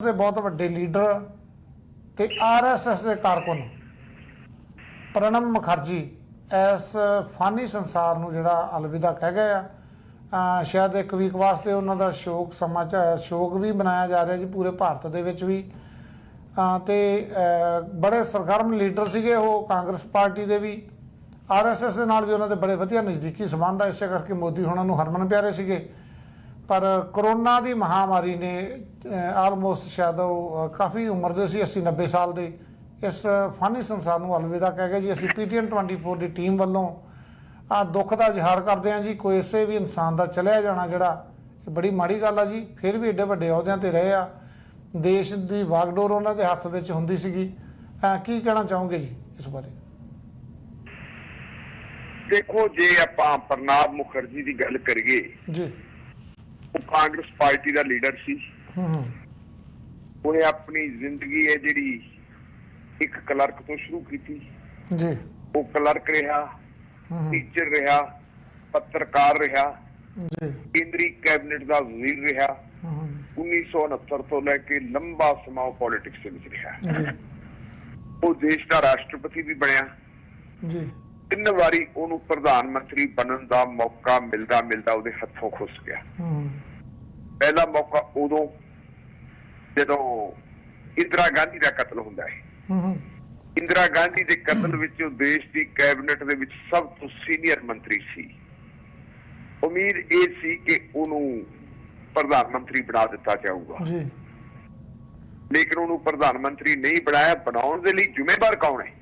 ਦੇ ਬਹੁਤ ਵੱਡੇ ਲੀਡਰ ਤੇ ਆਰਐਸਐਸ ਦੇ ਕਾਰਕੁਨ ਪ੍ਰਣਬ ਮੁਖਰਜੀ ਇਸ ਫਾਨੀ ਸੰਸਾਰ ਨੂੰ ਜਿਹੜਾ ਅਲਵਿਦਾ ਕਹਿ ਗਏ ਆ। ਸ਼ਾਇਦ ਇੱਕ ਵੀਕ ਵਾਸਤੇ ਉਹਨਾਂ ਦਾ ਸ਼ੋਕ ਸ਼ੋਕ ਵੀ ਮਨਾਇਆ ਜਾ ਰਿਹਾ ਜੀ ਪੂਰੇ ਭਾਰਤ ਦੇ ਵਿੱਚ ਵੀ। ਤੇ ਬੜੇ ਸਰਗਰਮ ਲੀਡਰ ਸੀਗੇ ਉਹ, ਕਾਂਗਰਸ ਪਾਰਟੀ ਦੇ ਵੀ, ਆਰਐਸਐਸ ਦੇ ਨਾਲ ਵੀ ਉਹਨਾਂ ਦੇ ਬੜੇ ਵਧੀਆ ਨਜ਼ਦੀਕੀ ਸੰਬੰਧ ਆ। ਇਸੇ ਕਰਕੇ ਮੋਦੀ ਉਹਨਾਂ ਨੂੰ ਹਰਮਨ ਪਿਆਰੇ ਸੀਗੇ। पर करोना की महामारी ने आलमोस्ट शायद काफ़ी उम्र के सी 80-90 साल के इस फानी संसार को अलविदा कह गए जी। असी PTN 24 की टीम वालों दुख का इजहार करते हैं जी। कोई इसे भी इंसान का चलिया जाना जड़ा बड़ी माड़ी गल है जी। फिर भी एडे वड्डे अहुदियां ते रहे आ, देश की वागडोर उन्होंने हत्थ में हुंदी सीगी। की कहना चाहोगे जी इस बारे? देखो जे आपां प्रणब मुखर्जी की गल करिए जी, कांग्रेस पार्टी का लीडर सी। उन्हें अपनी जिंदगी है जिहड़ी एक क्लर्क तो शुरू की थी जी। वो क्लर्क रहा, टीचर रहा, पत्रकार रहा, केंद्रीय कैबिनेट का वजीर रहा, 1969 तो लैके लंबा समा पॉलिटिक्स में रहा। वो देश का राष्ट्रपति भी बनया जी। 3 वारी ਉਹਨੂੰ ਪ੍ਰਧਾਨ ਮੰਤਰੀ ਬਣਨ ਦਾ ਮੌਕਾ ਮਿਲਦਾ ਉਹਦੇ ਹੱਥੋਂ ਖੁੱਸ ਗਿਆ। ਪਹਿਲਾ ਮੌਕਾ ਉਦੋਂ ਜਦੋਂ ਇੰਦਰਾ ਗਾਂਧੀ ਦਾ ਕਤਲ ਹੁੰਦਾ ਹੈ। ਇੰਦਰਾ ਗਾਂਧੀ ਦੇ ਕਤਲ ਵਿੱਚ ਉਹ ਦੇਸ਼ ਦੀ ਕੈਬਨਿਟ ਦੇ ਵਿੱਚ ਸਭ ਤੋਂ ਸੀਨੀਅਰ ਮੰਤਰੀ ਸੀ। ਉਮੀਦ ਇਹ ਸੀ ਕਿ ਉਹਨੂੰ ਪ੍ਰਧਾਨ ਮੰਤਰੀ ਬਣਾ ਦਿੱਤਾ ਜਾਊਗਾ, ਲੇਕਿਨ ਉਹਨੂੰ ਪ੍ਰਧਾਨ ਮੰਤਰੀ ਨਹੀਂ ਬਣਾਇਆ। ਬਣਾਉਣ ਦੇ ਲਈ ਜ਼ਿੰਮੇਵਾਰ ਕੌਣ ਹੈ?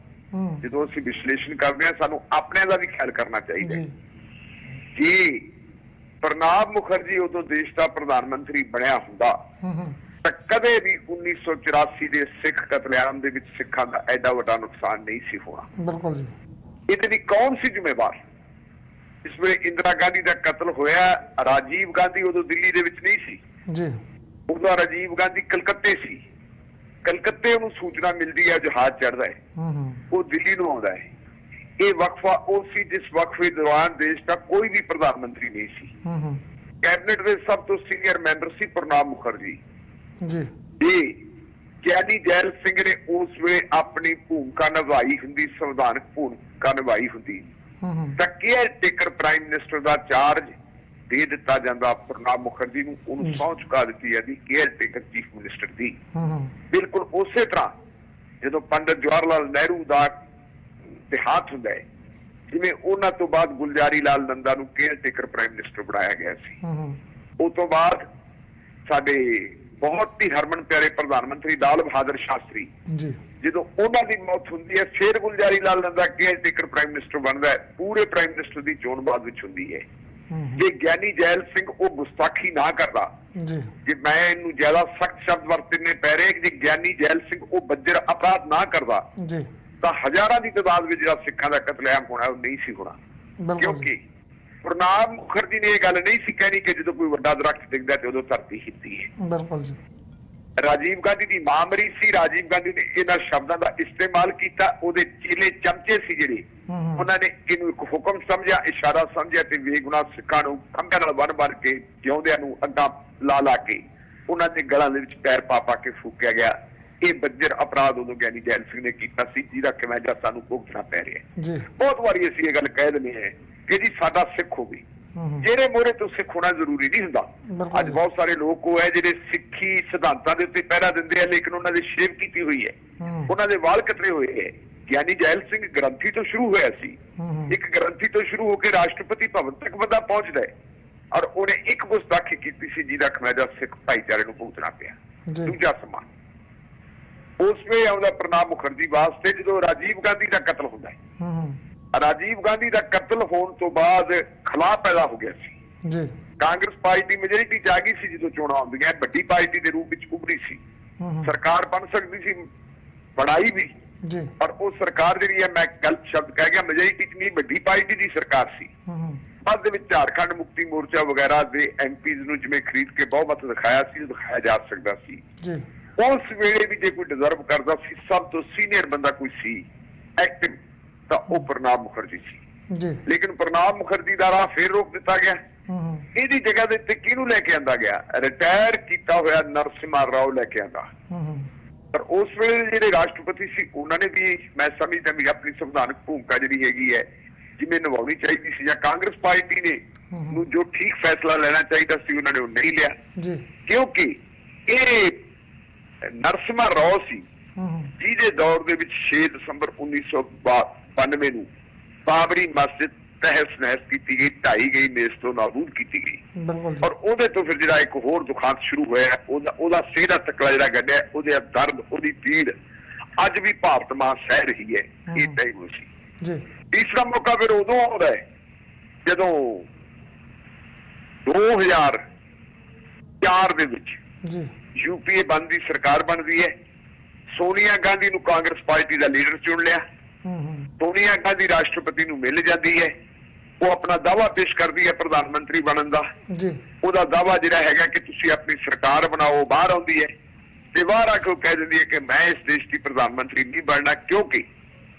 जो असीं विश्लेषण करते हैं सानू अपने का भी ख्याल करना चाहिए। जे प्रणब मुखर्जी उदों देश का प्रधानमंत्री बनया हुंदा तां कदे भी 1984 के सिख कतलेआम दे विच सिखां दा एडा वड्डा नुकसान नहीं सी होना। बिल्कुल जी। इहदे लई कौन सी जिम्मेवार? इस वे इंदिरा गांधी का कतल होया, राजीव गांधी उदों दिल्ली दे विच नहीं सी जी। उदों राजीव गांधी कलकत्ते सी। कलकत्ते उन्होंने सूचना मिलती है, जहाज चढ़ता है, वो दिल्ली में आता है। ये वक्फा वो सी जिस वक्फे दौरान देश का कोई भी प्रधानमंत्री नहीं सी। कैबिनेट के सब तो सीनियर मैंबर सी प्रणब मुखर्जी जी। ज्ञानी जैल सिंह ने उस वे अपनी भूमिका निभाई होंगी, संविधानक भूमिका निभाई होंगी तां केयर टेकर प्राइम मिनिस्टर का चार्ज दे दिता जाता प्रणब मुखर्जी नूं। उन्होंने सौं चुका दी जाती केयर टेकर चीफ मिनिस्टर की। बिल्कुल उस तरह जो पंडित जवाहर लाल नेहरू का देहांत होंदा है, जिवें उन्हां तो बाद गुलजारी लाल नंदा नूं केयर टेकर प्राइम मिनिस्टर बनाया गया सी। उस तो बाद साडे बहुत ही हरमन प्यारे प्रधानमंत्री लाल बहादुर शास्त्री जो उन्हां दी मौत हुंदी है, फिर Gulzari Lal Nanda caretaker prime minister बनदा है। पूरे प्राइम मिनिस्टर की चोण बाद विच हुंदी है। जे ज्ञानी जैल सिंह वो गुस्ताखी ना करता, जे मैं इनू ज्यादा सख्त शब्द वरतने पै रहे, जे ज्ञानी जैल सिंह वो बज्जर अपराध ना करता तो हजारां की तादाद में जिहड़ा सिखां दा कतलेआम होना वो नहीं सी होना। क्योंकि प्रणब मुखर्जी ने यह गल नहीं सी कहनी कि जो कोई वड्डा दरख्त दिखदा ते उदों धरती हिलदी है। बिल्कुल जी। राजीव गांधी की मां मरी सी, राजीव गांधी ने इन्हां शब्दां दा इस्तेमाल कीता। उहदे चेले चमचे सी जिहड़े उन्होंने इनू एक हुक्म समझा, इशारा समझा ते बेगुनाह सिखां नूं खंभे नाल बन के जिउंदिआं नूं अग्गां ला के उन्होंने गलां दे विच पैर पा के फूकिया गया। ये बज्जर अपराध उदों ज्ञानी जैल सिंह ने कीता सी, जिहदा खमियाजा सानूं भुगतना पै रिहा है। बहुत वारी असीं ये गल कह दिंदे हैं कि जी साडा सिख हो गई, जेरे मोहरे तो सिख होना जरूरी नहीं हुंदा। अज बहुत सारे लोग वो है जिहड़े सिੱਖੀ सिद्धांतां दे उत्ते पहरा दिंदे हैं, लेकिन उन्हां दे शेव कीती हुई है, उन्हां दे वाल कतरे हुए है। ज्ञानी जैल सिंह ग्रंथी तो शुरू होया सी, एक ग्रंथी तो शुरू होकर राष्ट्रपति भवन तक बंदा पहुंचदा है और उन्हें एक गुस्ताखी की सी जिहदा खमियाजा सिख भाईचारे नूं भुगतना पिया। दूजा समान उस वे आउंदा प्रणब मुखर्जी वास्ते जो राजीव गांधी का कतल होंदा है। राजीव गांधी का कतल होने तो बाद खला पैदा हो गया सी। कांग्रेस पार्टी मेजोरिटी च आ गई सी, जो चोणां आउंदियां बड़ी पार्टी के रूप में उभरी सी, सरकार बन सकती सी, बनाई भी। और वो सरकार जी है, मैं गलत शब्द कह गया, मेजोरिटी च नहीं बड़ी पार्टी की सरकार सी। बाद दे विच झारखंड मुक्ति मोर्चा वगैरह के MPs नूं जिवें खरीद के बहुमत दिखाया सी, दिखाया जा सकता सी। उस वेले भी जे कोई डिजर्व करता सी, सब तो सीनियर बंदा कोई सी एक्टिव, तो वो प्रणब मुखर्जी सी। लेकिन प्रणब मुखर्जी का राह फिर रोक दिता गया। ਇਹਦੀ ਜਗ੍ਹਾ ਦੇ ਉੱਤੇ ਕਿਹਨੂੰ ਲੈ ਕੇ ਆਂਦਾ ਗਿਆ? ਰਿਟਾਇਰ ਕੀਤਾ ਹੋਇਆ ਨਰਸਿਮਹਾ ਰਾਓ ਲੈ ਕੇ ਆਂਦਾ। ਪਰ ਉਸ ਵੇਲੇ ਜਿਹੜੇ ਰਾਸ਼ਟਰਪਤੀ ਸੀ ਉਹਨਾਂ ਨੇ ਵੀ, ਮੈਂ ਸਮਝਦਾ ਵੀ ਆਪਣੀ ਸੰਵਿਧਾਨਕ ਭੂਮਿਕਾ ਜਿਹੜੀ ਹੈਗੀ ਹੈ ਜਿਵੇਂ ਨਿਭਾਉਣੀ ਚਾਹੀਦੀ ਸੀ, ਜਾਂ ਕਾਂਗਰਸ ਪਾਰਟੀ ਨੇ ਨੂੰ ਜੋ ਠੀਕ ਫੈਸਲਾ ਲੈਣਾ ਚਾਹੀਦਾ ਸੀ ਉਹਨਾਂ ਨੇ ਉਹ ਨਹੀਂ ਲਿਆ, ਕਿਉਂਕਿ ਇਹ ਨਰਸਿਮਹਾ ਰਾਓ ਸੀ ਜਿਹਦੇ ਦੌਰ ਦੇ ਵਿੱਚ 6 ਦਸੰਬਰ 1992 ਨੂੰ ਬਾਬਰੀ ਮਸਜਿਦ ਤਹਿਸ ਨਹਿਸ ਕੀਤੀ ਗਈ, ਢਾਈ ਗਈ, ਨੇਸ ਤੋਂ ਨਾਬੂਦ ਕੀਤੀ ਗਈ। ਔਰ ਉਹਦੇ ਤੋਂ ਫਿਰ ਜਿਹੜਾ ਇੱਕ ਹੋਰ ਦੁਖਾਂਤ ਸ਼ੁਰੂ ਹੋਇਆ, ਉਹਦਾ ਸਿਰ ਦਾ ਤਕੜਾ ਜਿਹੜਾ ਗੱਡਿਆ, ਉਹਦੇ ਦਰਦ, ਉਹਦੀ ਪੀੜ ਅੱਜ ਵੀ ਭਾਰਤ ਮਾਂ ਸਹਿ ਰਹੀ ਹੈ। ਇਹ ਟਾਈਮ ਸੀ। ਤੀਸਰਾ ਮੌਕਾ ਫਿਰ ਉਦੋਂ ਆਉਂਦਾ ਹੈ ਜਦੋਂ 2004 ਦੇ ਵਿੱਚ ਯੂਪੀਏ ਬਣਦੀ, ਸਰਕਾਰ ਬਣਦੀ ਹੈ। ਸੋਨੀਆ ਗਾਂਧੀ ਨੂੰ ਕਾਂਗਰਸ ਪਾਰਟੀ ਦਾ ਲੀਡਰ ਚੁਣ ਲਿਆ। ਸੋਨੀਆ ਗਾਂਧੀ ਰਾਸ਼ਟਰਪਤੀ ਨੂੰ ਮਿਲ ਜਾਂਦੀ ਹੈ। ਉਹ ਆਪਣਾ ਦਾਅਵਾ ਪੇਸ਼ ਕਰਦੀ ਹੈ ਪ੍ਰਧਾਨ ਮੰਤਰੀ ਬਣਨ ਦਾ। ਉਹਦਾ ਦਾਅਵਾ ਜਿਹੜਾ ਹੈਗਾ ਕਿ ਤੁਸੀਂ ਆਪਣੀ ਸਰਕਾਰ ਬਣਾਓ। ਬਾਹਰ ਆਉਂਦੀ ਹੈ ਤੇ ਬਾਹਰ ਆ ਕੇ ਉਹ ਕਹਿ ਦਿੰਦੀ ਹੈ ਕਿ ਮੈਂ ਇਸ ਦੇਸ਼ ਦੀ ਪ੍ਰਧਾਨ ਮੰਤਰੀ ਨਹੀਂ ਬਣਨਾ, ਕਿਉਂਕਿ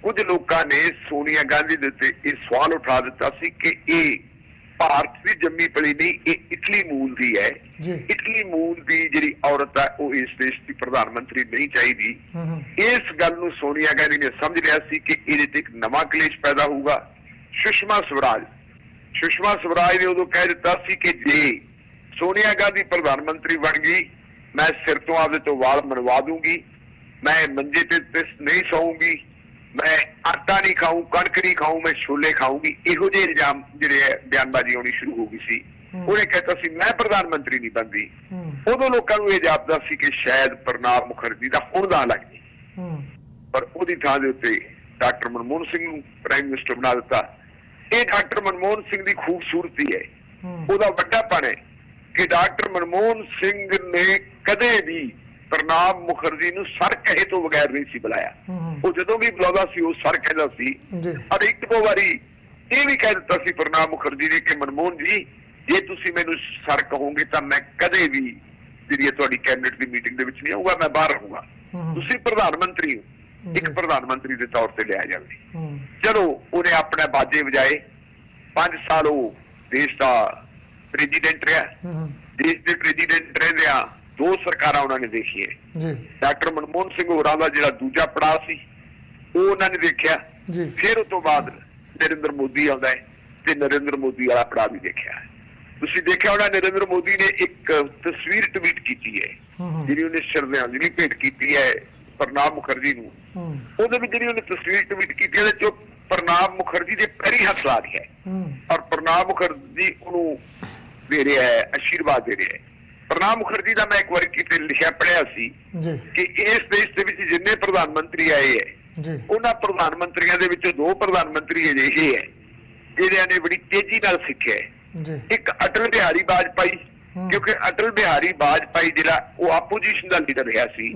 ਕੁਝ ਲੋਕਾਂ ਨੇ ਸੋਨੀਆ ਗਾਂਧੀ ਦੇ ਉੱਤੇ ਇਹ ਸਵਾਲ ਉਠਾ ਦਿੱਤਾ ਸੀ ਕਿ ਇਹ ਭਾਰਤ ਦੀ ਜੰਮੀ ਪਲੀ ਨਹੀਂ, ਇਹ ਇਟਲੀ ਮੂਲ ਦੀ ਹੈ। ਇਟਲੀ ਮੂਲ ਦੀ ਜਿਹੜੀ ਔਰਤ ਹੈ ਉਹ ਇਸ ਦੇਸ਼ ਦੀ ਪ੍ਰਧਾਨ ਮੰਤਰੀ ਨਹੀਂ ਚਾਹੀਦੀ। ਇਸ ਗੱਲ ਨੂੰ ਸੋਨੀਆ ਗਾਂਧੀ ਨੇ ਸਮਝ ਲਿਆ ਸੀ ਕਿ ਇਹਦੇ ਤੇ ਇੱਕ ਨਵਾਂ ਕਲੇਸ਼ ਪੈਦਾ ਹੋਊਗਾ। ਸੁਸ਼ਮਾ ਸਵਰਾਜ ਨੇ ਉਦੋਂ ਕਹਿ ਦਿੱਤਾ ਸੀ ਕਿ ਜੇ ਸੋਨੀਆ ਗਾਂਧੀ ਪ੍ਰਧਾਨ ਮੰਤਰੀ ਬਣ ਗਈ, ਮੈਂ ਸਿਰ ਤੋਂ ਆਪਦੇ ਤੋਂ ਵਾਲ ਮਨਵਾ ਦੂੰਗੀ, ਮੈਂ ਮੰਜੇ ਤੇ ਨਹੀਂ ਸੌਂਗੀ, ਮੈਂ ਆਟਾ ਨਹੀਂ ਖਾਊਂ, ਕਣਕ ਨਹੀਂ ਖਾਊਂ, ਮੈਂ ਛੋਲੇ ਖਾਊਂਗੀ। ਇਹੋ ਜਿਹੇ ਇਲਜ਼ਾਮ ਜਿਹੜੇ ਬਿਆਨਬਾਜ਼ੀ ਆਉਣੀ ਸ਼ੁਰੂ ਹੋ ਗਈ ਸੀ। ਉਹਨੇ ਕਹਿਤਾ ਸੀ ਮੈਂ ਪ੍ਰਧਾਨ ਮੰਤਰੀ ਨਹੀਂ ਬਣਦੀ। ਉਦੋਂ ਲੋਕਾਂ ਨੂੰ ਇਹ ਜਾਪਦਾ ਸੀ ਕਿ ਸ਼ਾਇਦ ਪ੍ਰਣਬ ਮੁਖਰਜੀ ਦਾ ਹੁਣ ਦਾ ਲੱਗ ਜੇ, ਪਰ ਉਹਦੀ ਥਾਂ ਦੇ ਉੱਤੇ ਡਾਕਟਰ ਮਨਮੋਹਨ ਸਿੰਘ ਨੂੰ ਪ੍ਰਾਈਮ ਮਿਨਿਸਟਰ ਬਣਾ ਦਿੱਤਾ। ਇਹ ਡਾਕਟਰ ਮਨਮੋਹਨ ਸਿੰਘ ਦੀ ਖੂਬਸੂਰਤੀ ਹੈ, ਉਹਦਾ ਵੱਡਾਪਣ ਹੈ ਕਿ ਡਾਕਟਰ ਮਨਮੋਹਨ ਸਿੰਘ ਨੇ ਕਦੇ ਵੀ ਪ੍ਰਣਬ ਮੁਖਰਜੀ ਨੂੰ ਸਰ ਕਹੇ ਤੋਂ ਬਗੈਰ ਨਹੀਂ ਸੀ ਬੁਲਾਇਆ। ਉਹ ਜਦੋਂ ਵੀ ਬੁਲਾਉਂਦਾ ਸੀ ਉਹ ਸਰ ਕਹਿੰਦਾ ਸੀ। ਔਰ ਇੱਕ ਦੋ ਵਾਰੀ ਇਹ ਵੀ ਕਹਿ ਦਿੱਤਾ ਸੀ ਪ੍ਰਣਬ ਮੁਖਰਜੀ ਨੇ ਕਿ ਮਨਮੋਹਨ ਜੀ, ਜੇ ਤੁਸੀਂ ਮੈਨੂੰ ਸਰ ਕਹੋਗੇ ਤਾਂ ਮੈਂ ਕਦੇ ਵੀ ਜਿਹੜੀ ਤੁਹਾਡੀ ਕੈਬਨਿਟ ਦੀ ਮੀਟਿੰਗ ਦੇ ਵਿੱਚ ਨਹੀਂ ਆਊਗਾ, ਮੈਂ ਬਾਹਰ ਰਹੂੰਗਾ। ਤੁਸੀਂ ਪ੍ਰਧਾਨ ਮੰਤਰੀ ਹੋ, ਇੱਕ ਪ੍ਰਧਾਨ ਮੰਤਰੀ ਦੇ ਤੌਰ ਤੇ ਲਿਆ ਜਾਵੇ। ਚਲੋ ਉਹਨੇ ਆਪਣੇ ਬਾਜੇ ਵਜਾਏ। 5 ਸਾਲ ਉਹ ਦੇਸ਼ ਦਾ ਪ੍ਰੈਜ਼ੀਡੈਂਟ ਰਿਹਾ। ਦੇਸ਼ ਦੇ ਪ੍ਰੈਜ਼ੀਡੈਂਟ ਰਹਿੰਦਿਆਂ 2 ਸਰਕਾਰਾਂ ਉਹਨਾਂ ਨੇ ਦੇਖੀਆਂ। ਡਾਕਟਰ ਮਨਮੋਹਨ ਸਿੰਘ ਹੋਰਾਂ ਦਾ ਜਿਹੜਾ ਦੂਜਾ ਪੜਾਅ ਸੀ ਉਹ ਉਹਨਾਂ ਨੇ ਦੇਖਿਆ। ਫਿਰ ਉਸ ਤੋਂ ਬਾਅਦ ਨਰਿੰਦਰ ਮੋਦੀ ਆਉਂਦਾ ਹੈ ਤੇ ਨਰਿੰਦਰ ਮੋਦੀ ਵਾਲਾ ਪੜਾਅ ਵੀ ਦੇਖਿਆ। ਤੁਸੀਂ ਦੇਖਿਆ ਹੋਣਾ ਨਰਿੰਦਰ ਮੋਦੀ ਨੇ ਇੱਕ ਤਸਵੀਰ ਟਵੀਟ ਕੀਤੀ ਹੈ ਜਿਹੜੀ ਉਹਨੇ ਸ਼ਰਧਾਂਜਲੀ ਭੇਟ ਕੀਤੀ ਹੈ ਪ੍ਰਣਬ ਮੁਖਰਜੀ ਨੂੰ। ਉਹਦੇ ਵਿੱਚ ਜਿਹੜੀ ਉਹਨੇ ਤਸਵੀਰ ਟਵੀਟ ਕੀਤੀ ਉਹਦੇ ਚ ਪ੍ਰਣਬ ਮੁਖਰਜੀ ਦੇ ਪੈਰੀ ਹੱਥ ਲਾ ਰਿਹਾ ਹੈ ਔਰ ਪ੍ਰਣਬ ਮੁਖਰਜੀ ਉਹਨੂੰ ਦੇ ਰਿਹਾ ਹੈ, ਆਸ਼ੀਰਵਾਦ ਦੇ ਰਿਹਾ ਹੈ। ਪ੍ਰਣਬ ਮੁਖਰਜੀ ਦਾ ਮੈਂ ਇੱਕ ਵਾਰ ਕਿਤੇ ਲਿਖਿਆ ਪੜਿਆ ਸੀ ਕਿ ਇਸ ਦੇਸ਼ ਦੇ ਵਿੱਚ ਜਿੰਨੇ ਪ੍ਰਧਾਨ ਮੰਤਰੀ ਆਏ ਹੈ ਉਹਨਾਂ ਪ੍ਰਧਾਨ ਮੰਤਰੀਆਂ ਦੇ ਵਿੱਚੋਂ 2 ਪ੍ਰਧਾਨ ਮੰਤਰੀ ਅਜਿਹੇ ਹੈ ਜਿਹੜਿਆਂ ਨੇ ਬੜੀ ਤੇਜ਼ੀ ਨਾਲ ਸਿੱਖਿਆ ਹੈ। ਇੱਕ ਅਟਲ ਬਿਹਾਰੀ ਵਾਜਪਾਈ, ਕਿਉਂਕਿ ਅਟਲ ਬਿਹਾਰੀ ਵਾਜਪਾਈ ਜਿਹੜਾ ਉਹ ਆਪੋਜੀਸ਼ਨ ਦਾ ਲੀਡਰ ਰਿਹਾ ਸੀ,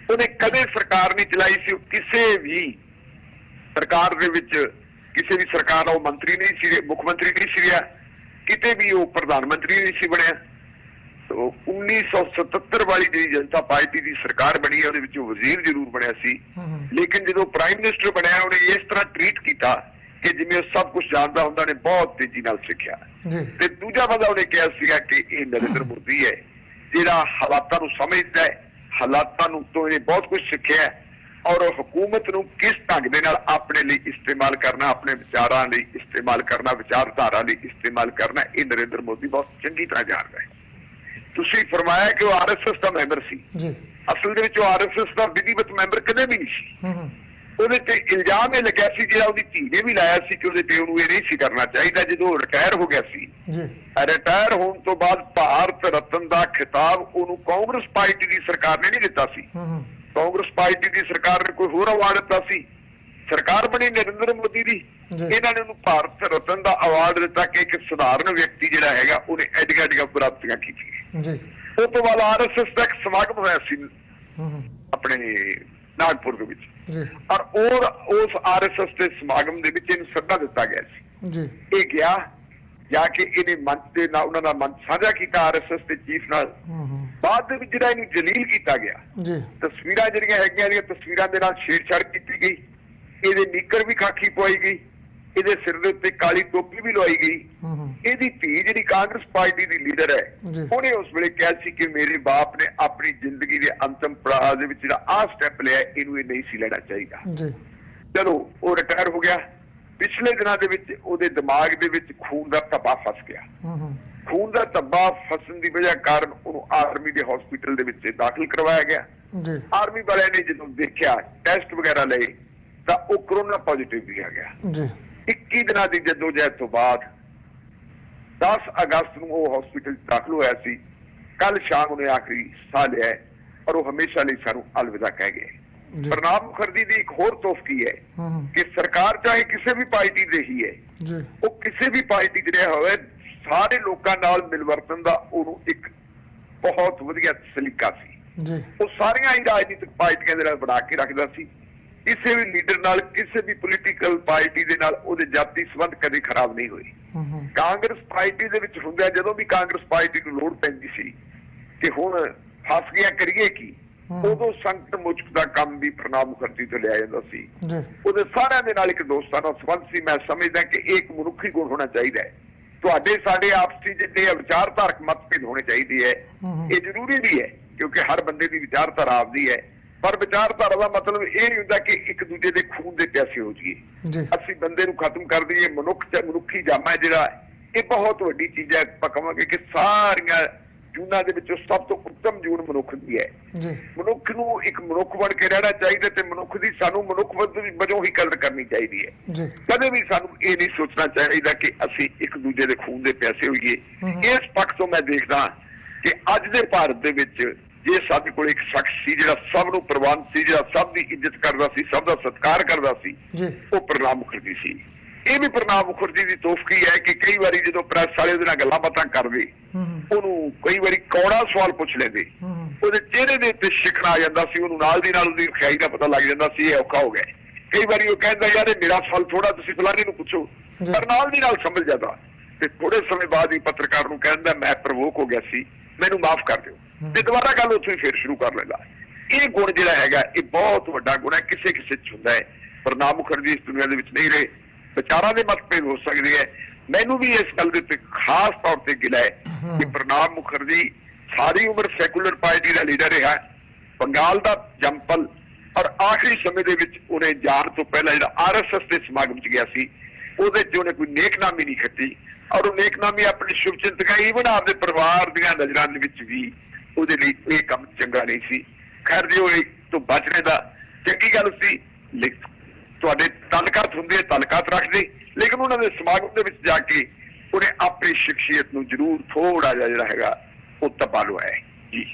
ਉਹਨੇ ਕਦੇ ਸਰਕਾਰ ਨਹੀਂ ਚਲਾਈ ਸੀ। ਕਿਸੇ ਵੀ ਸਰਕਾਰ ਦੇ ਵਿੱਚ ਕਿਸੇ ਵੀ ਸਰਕਾਰ ਦਾ ਉਹ ਮੰਤਰੀ ਨਹੀਂ ਸੀ, ਮੁੱਖ ਮੰਤਰੀ ਨਹੀਂ ਸੀ ਰਿਹਾ, ਕਿਤੇ ਵੀ ਉਹ ਪ੍ਰਧਾਨ ਮੰਤਰੀ ਨਹੀਂ ਸੀ ਬਣਿਆ। 1977 ਵਾਲੀ ਜਿਹੜੀ ਜਨਤਾ ਪਾਰਟੀ ਦੀ ਸਰਕਾਰ ਬਣੀ ਹੈ ਉਹਦੇ ਵਿੱਚ ਉਹ ਵਜ਼ੀਰ ਜ਼ਰੂਰ ਬਣਿਆ ਸੀ, ਲੇਕਿਨ ਜਦੋਂ ਪ੍ਰਾਈਮ ਮਿਨਿਸਟਰ ਬਣਿਆ ਉਹਨੇ ਇਸ ਤਰ੍ਹਾਂ ਟ੍ਰੀਟ ਕੀਤਾ ਕਿ ਜਿਵੇਂ ਉਹ ਸਭ ਕੁਝ ਜਾਣਦਾ ਹੁੰਦਾ ਨੇ, ਬਹੁਤ ਤੇਜ਼ੀ ਨਾਲ ਸਿੱਖਿਆ। ਤੇ ਦੂਜਾ ਬੰਦਾ ਉਹਨੇ ਕਿਹਾ ਸੀਗਾ ਕਿ ਇਹ ਨਰਿੰਦਰ ਮੋਦੀ ਹੈ ਜਿਹੜਾ ਹਾਲਾਤਾਂ ਨੂੰ ਸਮਝਦਾ ਹੈ, ਹਾਲਾਤਾਂ ਨੂੰ ਤੋਂ ਇਹਨੇ ਬਹੁਤ ਕੁਝ ਸਿੱਖਿਆ ਔਰ ਹਕੂਮਤ ਨੂੰ ਕਿਸ ਢੰਗ ਦੇ ਨਾਲ ਆਪਣੇ ਲਈ ਇਸਤੇਮਾਲ ਕਰਨਾ, ਆਪਣੇ ਵਿਚਾਰਾਂ ਲਈ ਇਸਤੇਮਾਲ ਕਰਨਾ, ਵਿਚਾਰਧਾਰਾ ਲਈ ਇਸਤੇਮਾਲ ਕਰਨਾ, ਇਹ ਨਰਿੰਦਰ ਮੋਦੀ ਬਹੁਤ ਚੰਗੀ ਤਰ੍ਹਾਂ ਜਾਣਦਾ ਹੈ। ਤੁਸੀਂ ਫਰਮਾਇਆ ਕਿ ਉਹ ਆਰਐਸਐਸ ਦਾ ਮੈਂਬਰ ਸੀ। ਅਸਲ ਦੇ ਵਿੱਚ ਉਹ ਆਰਐਸਐਸ ਦਾ ਵਿਧੀਵਤ ਮੈਂਬਰ ਕਦੇ ਵੀ ਨਹੀਂ ਸੀ। ਉਹਦੇ ਤੇ ਇਲਜ਼ਾਮ ਇਹ ਲੱਗਿਆ ਸੀ, ਜਿਹੜਾ ਉਹਦੀ ਧੀ ਨੇ ਵੀ ਲਾਇਆ ਸੀ ਕਿ ਉਹਦੇ ਪਿਓ ਨੂੰ ਇਹ ਨਹੀਂ ਸੀ ਕਰਨਾ ਚਾਹੀਦਾ। ਜਦੋਂ ਰਿਟਾਇਰ ਹੋ ਗਿਆ ਸੀ, ਰਿਟਾਇਰ ਹੋਣ ਤੋਂ ਬਾਅਦ ਭਾਰਤ ਰਤਨ ਦਾ ਖਿਤਾਬ ਉਹਨੂੰ ਕਾਂਗਰਸ ਪਾਰਟੀ ਦੀ ਸਰਕਾਰ ਨੇ ਨਹੀਂ ਦਿੱਤਾ ਸੀ। ਕਾਂਗਰਸ ਪਾਰਟੀ ਦੀ ਸਰਕਾਰ ਨੇ ਕੋਈ ਹੋਰ ਅਵਾਰਡ ਦਿੱਤਾ ਸੀ। ਸਰਕਾਰ ਬਣੀ ਨਰਿੰਦਰ ਮੋਦੀ ਦੀ, ਇਹਨਾਂ ਨੇ ਉਹਨੂੰ ਭਾਰਤ ਰਤਨ ਦਾ ਅਵਾਰਡ ਦਿੱਤਾ ਕਿ ਇੱਕ ਸਧਾਰਨ ਵਿਅਕਤੀ ਜਿਹੜਾ ਹੈਗਾ ਉਹਨੇ ਐਡੀਆਂ ਪ੍ਰਾਪਤੀਆਂ ਕੀਤੀਆਂ। ਉਸ ਤੋਂ ਬਾਅਦ ਆਰਐਸਐਸ ਦਾ ਇੱਕ ਸਮਾਗਮ ਹੋਇਆ ਸੀ ਆਪਣੇ ਨਾਗਪੁਰ ਦੇ ਵਿੱਚ ਔਰ ਉਸ ਆਰਐਸਐਸ ਦੇ ਸਮਾਗਮ ਦੇ ਵਿੱਚ ਇਹਨੂੰ ਸੱਦਾ ਦਿੱਤਾ ਗਿਆ ਸੀ। ਇਹ ਗਿਆ ਜਾ ਕੇ ਇਹਨੇ ਮੰਚ ਦੇ ਨਾਲ ਉਹਨਾਂ ਦਾ ਮੰਚ ਸਾਂਝਾ ਕੀਤਾ ਆਰਐਸਐਸ ਦੇ ਚੀਫ ਨਾਲ। ਬਾਅਦ ਦੇ ਵਿੱਚ ਜਿਹੜਾ ਇਹਨੂੰ ਜਲੀਲ ਕੀਤਾ ਗਿਆ, ਤਸਵੀਰਾਂ ਜਿਹੜੀਆਂ ਹੈਗੀਆਂ ਇਹਦੀਆਂ ਤਸਵੀਰਾਂ ਦੇ ਨਾਲ ਛੇੜਛਾੜ ਕੀਤੀ ਗਈ, ਇਹਦੇ ਨੀਕਰ ਵੀ ਖਾਕੀ ਪਵਾਈ ਗਈ, ਇਹਦੇ ਸਿਰ ਦੇ ਉੱਤੇ ਕਾਲੀ ਟੋਪੀ ਵੀ ਲਵਾਈ ਗਈ। ਇਹਦੀ ਧੀ ਜਿਹੜੀ ਕਾਂਗਰਸ ਪਾਰਟੀ ਦੀ ਲੀਡਰ ਹੈ, ਉਹਨੇ ਉਸ ਵੇਲੇ ਕਿਹਾ ਸੀ ਕਿ ਮੇਰੇ ਬਾਪ ਨੇ ਆਪਣੀ ਜ਼ਿੰਦਗੀ ਦੇ ਅੰਤਮ ਪੜਾਅ ਦੇ ਵਿੱਚ ਜਿਹੜਾ ਆਹ ਸਟੈਪ ਲਿਆ, ਇਹਨੂੰ ਇਹ ਨਹੀਂ ਸੀ ਲੈਣਾ ਚਾਹੀਦਾ। ਚਲੋ ਉਹ ਰਿਟਾਇਰ ਹੋ ਗਿਆ। ਪਿਛਲੇ ਦਿਨਾਂ ਦੇ ਵਿੱਚ ਉਹਦੇ ਦਿਮਾਗ ਦੇ ਵਿੱਚ ਖੂਨ ਦਾ ਧੱਬਾ ਫਸ ਗਿਆ। ਖੂਨ ਦਾ ਧੱਬਾ ਫਸਣ ਦੀ ਵਜ੍ਹਾ ਕਾਰਨ ਉਹਨੂੰ ਆਰਮੀ ਦੇ ਹਸਪੀਟਲ ਦੇ ਵਿੱਚ ਦਾਖਲ ਕਰਵਾਇਆ ਗਿਆ। ਆਰਮੀ ਵਾਲਿਆਂ ਨੇ ਜਦੋਂ ਦੇਖਿਆ, ਟੈਸਟ ਵਗੈਰਾ ਲਏ, ਤਾਂ ਉਹ ਕਰੋਨਾ ਪੋਜ਼ਿਟਿਵ ਵੀ ਆ ਗਿਆ। 21 ਦਿਨਾਂ ਦੀ ਜਦੋਜਹਿਦ ਤੋਂ ਬਾਅਦ 10 ਅਗਸਤ ਨੂੰ ਉਹ ਹਸਪੀਟਲ ਦਾਖਲ ਹੋਇਆ ਸੀ। ਕੱਲ ਸ਼ਾਮ ਉਹਨੇ ਆਖਰੀ ਸਾਹ ਲਿਆ ਔਰ ਉਹ ਹਮੇਸ਼ਾ ਲਈ ਸਾਨੂੰ ਅਲਵਿਦਾ ਕਹਿ ਗਏ। ਪ੍ਰਣਬ ਮੁਖਰਜੀ ਦੀ ਇੱਕ ਹੋਰ ਤੋਹਫੀ ਹੈ ਕਿ ਸਰਕਾਰ ਚਾਹੇ ਕਿਸੇ ਵੀ ਪਾਰਟੀ ਦੀ ਹੀ ਹੈ, ਉਹ ਕਿਸੇ ਵੀ ਪਾਰਟੀ ਚ ਰਿਹਾ ਹੋਵੇ, ਸਾਰੇ ਲੋਕਾਂ ਨਾਲ ਮਿਲਵਰਤਨ ਦਾ ਉਹਨੂੰ ਇੱਕ ਬਹੁਤ ਵਧੀਆ ਸਲੀਕਾ ਸੀ। ਉਹ ਸਾਰੀਆਂ ਹੀ ਰਾਜਨੀਤਿਕ ਪਾਰਟੀਆਂ ਦੇ ਨਾਲ ਬਣਾ ਕੇ ਰੱਖਦਾ ਸੀ। ਕਿਸੇ ਵੀ ਲੀਡਰ ਨਾਲ, ਕਿਸੇ ਵੀ ਪੋਲੀਟੀਕਲ ਪਾਰਟੀ ਦੇ ਨਾਲ ਉਹਦੇ ਜਾਤੀ ਸੰਬੰਧ ਕਦੇ ਖਰਾਬ ਨਹੀਂ ਹੋਏ। ਕਾਂਗਰਸ ਪਾਰਟੀ ਦੇ ਵਿੱਚ ਹੁੰਦਾ, ਜਦੋਂ ਵੀ ਕਾਂਗਰਸ ਪਾਰਟੀ ਨੂੰ ਲੋੜ ਪੈਂਦੀ ਸੀ ਕਿ ਹੁਣ ਫਸ ਗਿਆ ਕਰੀਏ ਕੀ, ਉਦੋਂ ਸੰਕਟ ਮੁਚਕ ਦਾ ਕੰਮ ਵੀ ਪ੍ਰਣਬ ਮੁਖਰਜੀ ਤੋਂ ਲਿਆ ਜਾਂਦਾ ਸੀ। ਉਹਦੇ ਸਾਰਿਆਂ ਦੇ ਨਾਲ ਇੱਕ ਦੋਸਤਾਨਾ ਸੰਬੰਧ ਸੀ। ਮੈਂ ਸਮਝਦਾ ਕਿ ਇਹ ਇੱਕ ਮਨੁੱਖੀ ਗੁਣ ਹੋਣਾ ਚਾਹੀਦਾ ਹੈ। ਤੁਹਾਡੇ ਸਾਡੇ ਆਪਸੀ ਜਿਹੜੇ ਵਿਚਾਰਧਾਰਕ ਮਤਭੇਦ ਹੋਣੇ ਚਾਹੀਦੇ ਹੈ, ਇਹ ਜ਼ਰੂਰੀ ਵੀ ਹੈ ਕਿਉਂਕਿ ਹਰ ਬੰਦੇ ਦੀ ਵਿਚਾਰਧਾਰਾ ਆਪਦੀ ਹੈ। ਪਰ ਵਿਚਾਰਧਾਰਾ ਦਾ ਮਤਲਬ ਇਹ ਨਹੀਂ ਹੁੰਦਾ ਕਿ ਇੱਕ ਦੂਜੇ ਦੇ ਖੂਨ ਦੇ ਪਿਆਸੇ ਹੋ ਜਾਈਏ। ਅਸੀਂ ਬੰਦੇ ਨੂੰ ਖਤਮ ਕਰ ਦਈਏ। ਮਨੁੱਖ ਤੇ ਮਨੁੱਖੀ ਜਾਮਾ ਜਿਹੜਾ, ਇਹ ਬਹੁਤ ਵੱਡੀ ਚੀਜ਼ ਹੈ। ਆਪਾਂ ਕਹਾਂਗੇ ਕਿ ਸਾਰੀਆਂ ਜੂਨਾਂ ਦੇ ਵਿੱਚੋਂ ਸਭ ਤੋਂ ਉੱਤਮ ਜੂਨ ਮਨੁੱਖ ਦੀ ਹੈ। ਮਨੁੱਖ ਨੂੰ ਇੱਕ ਮਨੁੱਖ ਬਣ ਕੇ ਰਹਿਣਾ ਚਾਹੀਦਾ ਤੇ ਮਨੁੱਖ ਦੀ ਸਾਨੂੰ ਮਨੁੱਖ ਵਜੋਂ ਹੀ ਕਦਰ ਕਰਨੀ ਚਾਹੀਦੀ ਹੈ। ਕਦੇ ਵੀ ਸਾਨੂੰ ਇਹ ਨਹੀਂ ਸੋਚਣਾ ਚਾਹੀਦਾ ਕਿ ਅਸੀਂ ਇੱਕ ਦੂਜੇ ਦੇ ਖੂਨ ਦੇ ਪਿਆਸੇ ਹੋਈਏ। ਇਸ ਪੱਖ ਤੋਂ ਮੈਂ ਦੇਖਦਾ ਕਿ ਅੱਜ ਦੇ ਭਾਰਤ ਦੇ ਵਿੱਚ ਜੇ ਸਾਡੇ ਕੋਲ ਇੱਕ ਸ਼ਖਸ ਸੀ ਜਿਹੜਾ ਸਭ ਨੂੰ ਪ੍ਰਵਾਨ ਸੀ, ਜਿਹੜਾ ਸਭ ਦੀ ਇੱਜ਼ਤ ਕਰਦਾ ਸੀ, ਸਭ ਦਾ ਸਤਿਕਾਰ ਕਰਦਾ ਸੀ, ਉਹ ਪ੍ਰਣਬ ਮੁਖਰਜੀ ਸੀ। ਇਹ ਵੀ ਪ੍ਰਣਬ ਮੁਖਰਜੀ ਦੀ ਤੋਹਫੀ ਹੈ ਕਿ ਕਈ ਵਾਰੀ ਜਦੋਂ ਪ੍ਰੈਸ ਵਾਲੇ ਉਹਦੇ ਨਾਲ ਗੱਲਾਂ ਬਾਤਾਂ ਕਰਦੇ, ਉਹਨੂੰ ਕਈ ਵਾਰੀ ਕੌੜਾ ਸਵਾਲ ਪੁੱਛ ਲੈਂਦੇ, ਉਹਦੇ ਚਿਹਰੇ ਦੇ ਉੱਤੇ ਸ਼ਿਖਰ ਆ ਜਾਂਦਾ ਸੀ। ਉਹਨੂੰ ਨਾਲ ਦੀ ਨਾਲ ਉਹਦੀ ਰਖਾਈ ਦਾ ਪਤਾ ਲੱਗ ਜਾਂਦਾ ਸੀ ਇਹ ਔਖਾ ਹੋ ਗਿਆ। ਕਈ ਵਾਰੀ ਉਹ ਕਹਿੰਦਾ ਯਾਰ ਇਹ ਮੇਰਾ ਸਵਾਲ ਥੋੜਾ, ਤੁਸੀਂ ਫਲਾਣੇ ਨੂੰ ਪੁੱਛੋ, ਪਰ ਨਾਲ ਦੀ ਨਾਲ ਸਮਝ ਜਾਂਦਾ। ਤੇ ਥੋੜੇ ਸਮੇਂ ਬਾਅਦ ਹੀ ਪੱਤਰਕਾਰ ਨੂੰ ਕਹਿੰਦਾ ਮੈਂ ਪ੍ਰਵੋਕ ਹੋ ਗਿਆ ਸੀ, ਮੈਨੂੰ ਮਾਫ ਕਰ ਦਿਓ, ਤੇ ਦੁਬਾਰਾ ਗੱਲ ਉੱਥੋਂ ਹੀ ਫੇਰ ਸ਼ੁਰੂ ਕਰ ਲੈਂਦਾ। ਇਹ ਗੁਣ ਜਿਹੜਾ ਹੈਗਾ ਇਹ ਬਹੁਤ ਵੱਡਾ ਗੁਣ ਹੈ, ਕਿਸੇ ਕਿਸੇ ਚ ਹੁੰਦਾ ਹੈ। ਪ੍ਰਣਬ ਮੁਖਰਜੀ ਇਸ ਦੁਨੀਆ ਦੇ ਵਿੱਚ ਨਹੀਂ ਰਹੇ। ਵਿਚਾਰਾਂ ਦੇ ਮਤਭੇਦ ਹੋ ਸਕਦੇ ਹੈ। ਮੈਨੂੰ ਵੀ ਇਸ ਗੱਲ ਦੇ ਉੱਤੇ ਖਾਸ ਤੌਰ ਤੇ ਗਿਲਾ ਹੈ ਕਿ ਪ੍ਰਣਬ ਮੁਖਰਜੀ ਸਾਰੀ ਉਮਰ ਸੈਕੂਲਰ ਪਾਰਟੀ ਦਾ ਲੀਡਰ ਰਿਹਾ, ਬੰਗਾਲ ਦਾ ਜੰਪਲ, ਔਰ ਆਖਰੀ ਸਮੇਂ ਦੇ ਵਿੱਚ ਉਹਨੇ ਜਾਣ ਤੋਂ ਪਹਿਲਾਂ ਜਿਹੜਾ RSS ਦੇ ਸਮਾਗਮ ਚ ਗਿਆ ਸੀ, ਉਹਦੇ ਚ ਉਹਨੇ ਕੋਈ ਨੇਕਨਾਮੀ ਨਹੀਂ ਖੱਟੀ, ਔਰ ਉਹ ਨੇਕਨਾਮੀ ਆਪਣੀ ਸ਼ੁਭ ਚਿੰਤਕਾਂ ਈਵਨ ਆਪਦੇ ਪਰਿਵਾਰ ਦੀਆਂ ਨਜ਼ਰਾਂ ਦੇ ਵਿੱਚ ਵੀ ਉਹਦੇ ਲਈ ਇਹ ਕੰਮ ਚੰਗਾ ਨਹੀਂ ਸੀ। ਖੈਰ ਜੇ ਉਹ ਤੋਂ ਬਚਣੇ ਦਾ ਚੰਗੀ ਗੱਲ ਸੀ। ਤੁਹਾਡੇ ਤਾਲੁਕਾਤ ਹੁੰਦੇ, ਤਾਲੁਕਾਤ ਰੱਖਦੇ, ਲੇਕਿਨ ਉਹਨਾਂ ਦੇ ਸਮਾਗਮ ਦੇ ਵਿੱਚ ਜਾ ਕੇ ਉਹਨੇ ਆਪਣੀ ਸ਼ਖਸੀਅਤ ਨੂੰ ਜ਼ਰੂਰ ਥੋੜਾ ਜਿਹਾ ਜਿਹੜਾ ਹੈਗਾ ਉਹ ਤਬਾਹ ਲਵਾਇਆ ਜੀ।